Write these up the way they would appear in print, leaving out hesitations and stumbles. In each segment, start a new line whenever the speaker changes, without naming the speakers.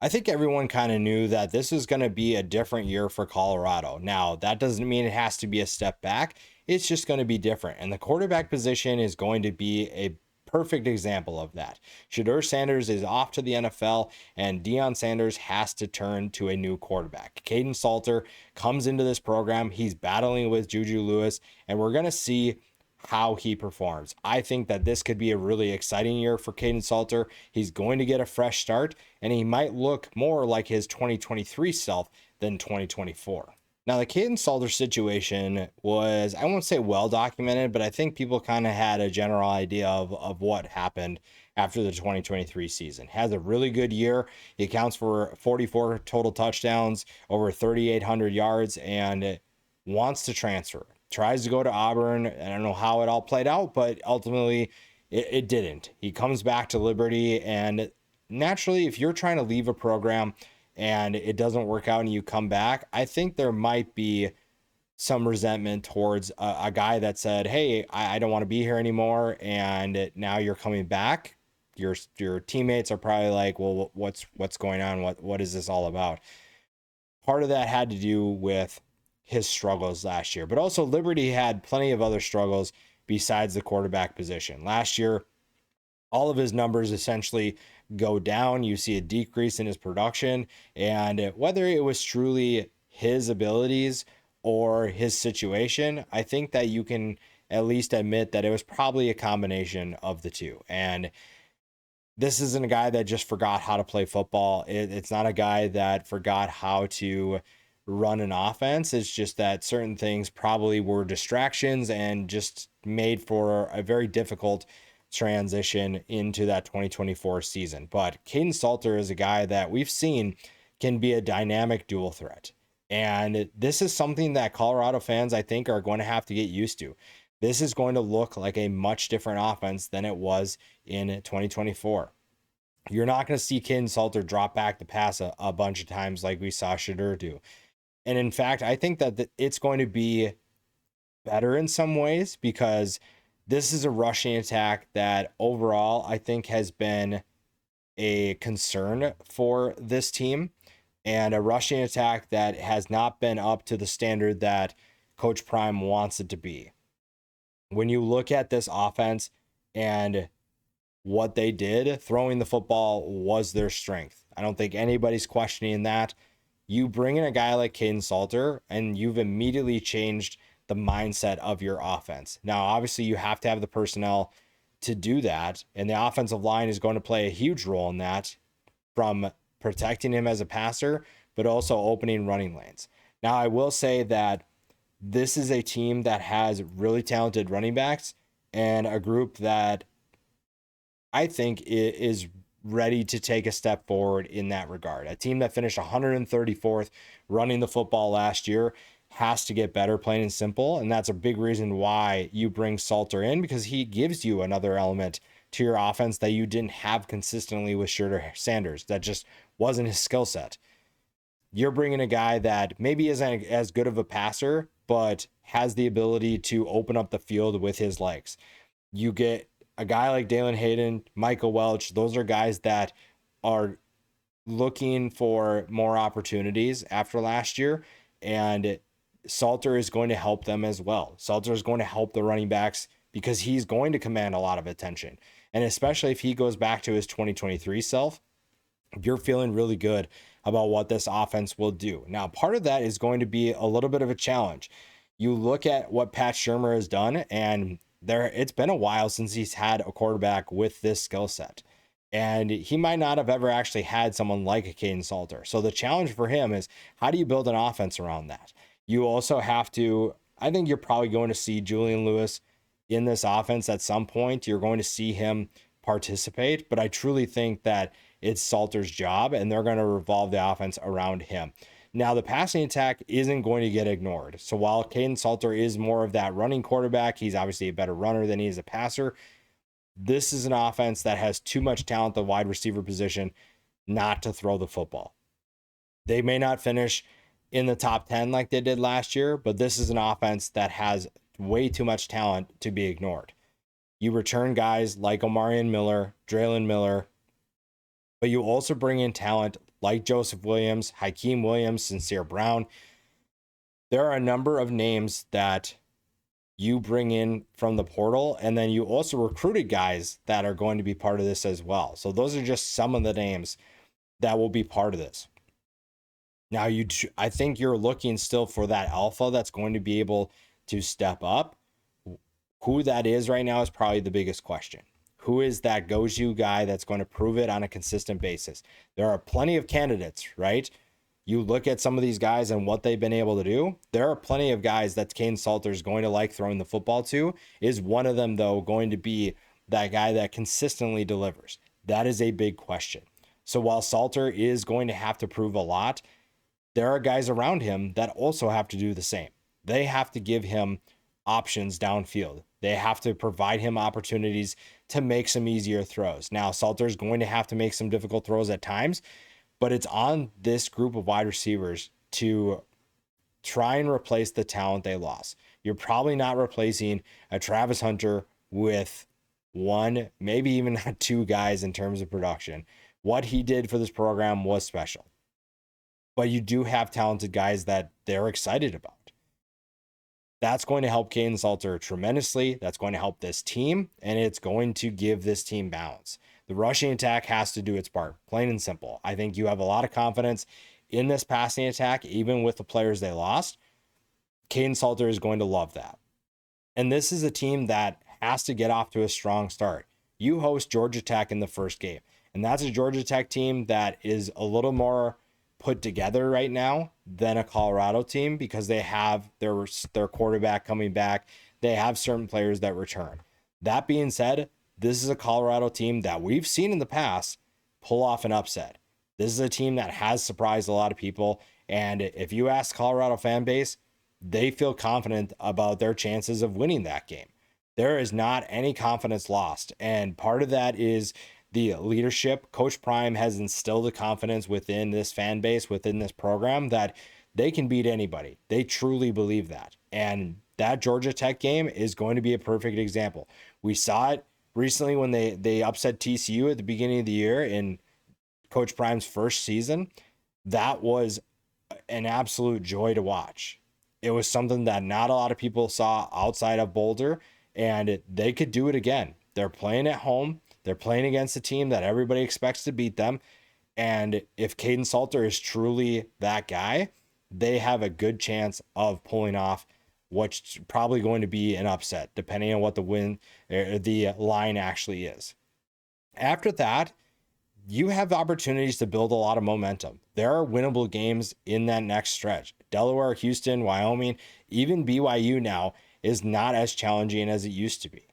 I think everyone kind of knew that this was going to be a different year for Colorado. Now, that doesn't mean it has to be a step back. It's just going to be different. And the quarterback position is going to be a perfect example of that. Shedeur Sanders is off to the NFL, and Deion Sanders has to turn to a new quarterback. Kaidon Salter comes into this program. He's battling with Juju Lewis, and we're going to see how he performs. I think that this could be a really exciting year for Kaidon Salter. He's going to get a fresh start, and he might look more like his 2023 self than 2024. Now, the Kaidon Salter situation was, I won't say well documented, but I think people kind of had a general idea of what happened after the 2023 season. Has a really good year. He accounts for 44 total touchdowns, over 3,800 yards, and wants to transfer. Tries to go to Auburn. I don't know how it all played out, but ultimately it didn't. He comes back to Liberty, and naturally, if you're trying to leave a program and it doesn't work out and you come back, I think there might be some resentment towards a guy that said, hey, I don't want to be here anymore, and now you're coming back. Your teammates are probably like, well, what's going on? What is this all about? Part of that had to do with his struggles last year, but also Liberty had plenty of other struggles besides the quarterback position. Last year, all of his numbers essentially go down. You see a decrease in his production, and whether it was truly his abilities or his situation, I think that you can at least admit that it was probably a combination of the two. And this isn't a guy that just forgot how to play football. It's not a guy that forgot how to run an offense. It's just that certain things probably were distractions and just made for a very difficult transition into that 2024 season. But Kaidon Salter is a guy that we've seen can be a dynamic dual threat. And this is something that Colorado fans, I think, are going to have to get used to. This is going to look like a much different offense than it was in 2024. You're not going to see Kaidon Salter drop back the pass a bunch of times like we saw Shedeur do. And in fact, I think that it's going to be better in some ways because this is a rushing attack that overall I think has been a concern for this team, and a rushing attack that has not been up to the standard that Coach Prime wants it to be. When you look at this offense and what they did, throwing the football was their strength. I don't think anybody's questioning that. You bring in a guy like Kaidon Salter, and you've immediately changed the mindset of your offense. Now, obviously, you have to have the personnel to do that, and the offensive line is going to play a huge role in that, from protecting him as a passer, but also opening running lanes. Now, I will say that this is a team that has really talented running backs and a group that I think is ready to take a step forward in that regard. A team that finished 134th running the football last year has to get better, plain and simple. And that's a big reason why you bring Salter in, because he gives you another element to your offense that you didn't have consistently with Shedeur Sanders. That just wasn't his skill set. You're bringing a guy that maybe isn't as good of a passer, but has the ability to open up the field with his legs. You get a guy like Dalen Hayden, Michael Welch. Those are guys that are looking for more opportunities after last year, and Salter is going to help them as well. Salter is going to help the running backs because he's going to command a lot of attention. And especially if he goes back to his 2023 self, you're feeling really good about what this offense will do. Now, part of that is going to be a little bit of a challenge. You look at what Pat Shurmur has done, and it's been a while since he's had a quarterback with this skill set. And he might not have ever actually had someone like a Kaidon Salter. So the challenge for him is, how do you build an offense around that? You also have to, I think you're probably going to see Julian Lewis in this offense at some point. You're going to see him participate, but I truly think that it's Salter's job, and they're going to revolve the offense around him. Now, the passing attack isn't going to get ignored. So while Kaidon Salter is more of that running quarterback, he's obviously a better runner than he is a passer. This is an offense that has too much talent at the wide receiver position not to throw the football. They may not finish in the top 10 like they did last year, but this is an offense that has way too much talent to be ignored. You return guys like Omarion Miller, Draylen Miller, but you also bring in talent like Joseph Williams, Hakeem Williams, Sincere Brown. There are a number of names that you bring in from the portal, and then you also recruited guys that are going to be part of this as well. So those are just some of the names that will be part of this. Now, I think you're looking still for that alpha that's going to be able to step up. Who that is right now is probably the biggest question. Who is that go-to guy that's going to prove it on a consistent basis? There are plenty of candidates, right? You look at some of these guys and what they've been able to do. There are plenty of guys that Kaidon Salter is going to like throwing the football to. Is one of them, though, going to be that guy that consistently delivers? That is a big question. So while Salter is going to have to prove a lot, there are guys around him that also have to do the same. They have to give him options downfield. They have to provide him opportunities to make some easier throws. Now, Salter's going to have to make some difficult throws at times, but it's on this group of wide receivers to try and replace the talent they lost. You're probably not replacing a Travis Hunter with one, maybe even not two guys in terms of production. What he did for this program was special. But you do have talented guys that they're excited about. That's going to help Kaidon Salter tremendously. That's going to help this team, and it's going to give this team balance. The rushing attack has to do its part, plain and simple. I think you have a lot of confidence in this passing attack, even with the players they lost. Kaidon Salter is going to love that. And this is a team that has to get off to a strong start. You host Georgia Tech in the first game, and that's a Georgia Tech team that is a little more put together right now than a Colorado team because they have their quarterback coming back. They have certain players that return. That being said, this is a Colorado team that we've seen in the past pull off an upset. This is a team that has surprised a lot of people. And if you ask Colorado fan base, they feel confident about their chances of winning that game. There is not any confidence lost. And part of that is the leadership. Coach Prime has instilled the confidence within this fan base, within this program, that they can beat anybody. They truly believe that. And that Georgia Tech game is going to be a perfect example. We saw it recently when they upset TCU at the beginning of the year in Coach Prime's first season. That was an absolute joy to watch. It was something that not a lot of people saw outside of Boulder, and they could do it again. They're playing at home. They're playing against a team that everybody expects to beat them. And if Kaidon Salter is truly that guy, they have a good chance of pulling off what's probably going to be an upset, depending on what the line actually is. After that, you have opportunities to build a lot of momentum. There are winnable games in that next stretch. Delaware, Houston, Wyoming, even BYU now is not as challenging as it used to be.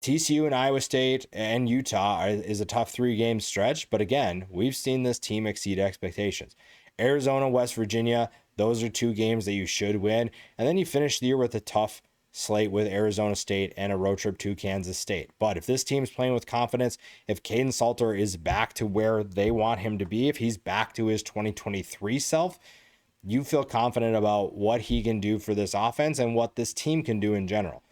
TCU and Iowa State and Utah is a tough 3-game stretch, but again, we've seen this team exceed expectations. Arizona, West Virginia, those are 2 games that you should win, and then you finish the year with a tough slate with Arizona State and a road trip to Kansas State. But if this team's playing with confidence, if Kaidon Salter is back to where they want him to be, if he's back to his 2023 self, you feel confident about what he can do for this offense and what this team can do in general.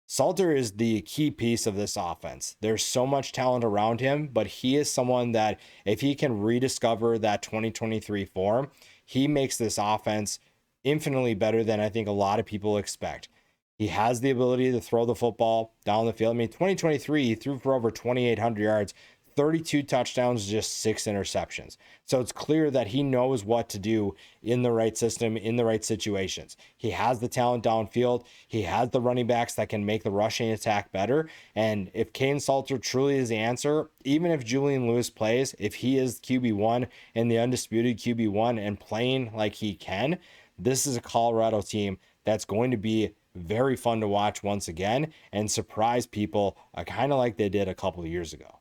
Salter is the key piece of this offense. There's so much talent around him, but he is someone that if he can rediscover that 2023 form, he makes this offense infinitely better than I think a lot of people expect. He has the ability to throw the football down the field. I mean, 2023, he threw for over 2,800 yards, 32 touchdowns, just 6 interceptions. So it's clear that he knows what to do in the right system, in the right situations. He has the talent downfield. He has the running backs that can make the rushing attack better. And if Kaidon Salter truly is the answer, even if Julian Lewis plays, if he is QB1 and the undisputed QB1 and playing like he can, this is a Colorado team that's going to be very fun to watch once again and surprise people kind of like they did a couple of years ago.